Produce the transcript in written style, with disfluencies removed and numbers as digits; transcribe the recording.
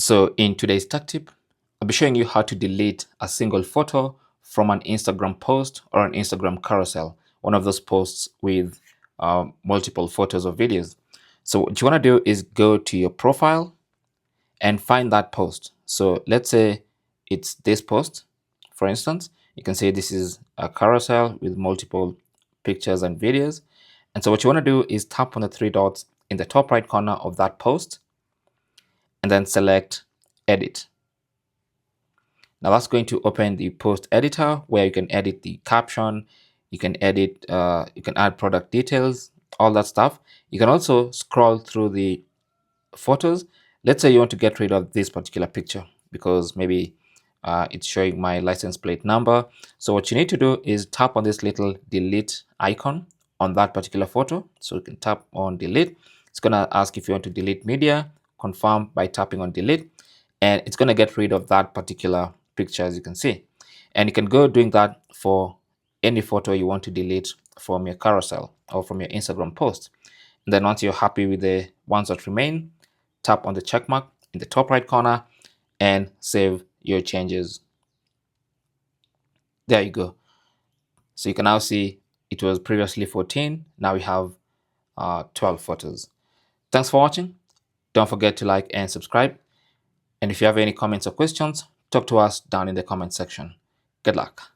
So in today's tech tip, I'll be showing you how to delete a single photo from an Instagram post or an Instagram carousel, one of those posts with multiple photos or videos. So what you want to do is go to your profile and find that post. So let's say it's this post, for instance. You can say this is a carousel with multiple pictures and videos. And so what you want to do is tap on the three dots in the top right corner of that post and then select edit. Now that's going to open the post editor where you can edit the caption, you can edit, you can add product details, all that stuff. You can also scroll through the photos. Let's say you want to get rid of this particular picture because maybe it's showing my license plate number. So what you need to do is tap on this little delete icon on that particular photo. So you can tap on delete. It's going to ask if you want to delete media, confirm by tapping on delete, and it's going to get rid of that particular picture, as you can see. And you can go doing that for any photo you want to delete from your carousel or from your Instagram post. And then once you're happy with the ones that remain, tap on the check mark in the top right corner and save your changes. There you go. So you can now see it was previously 14. Now we have 12 photos. Thanks for watching. Don't forget to like and subscribe. And if you have any comments or questions, talk to us down in the comment section. Good luck.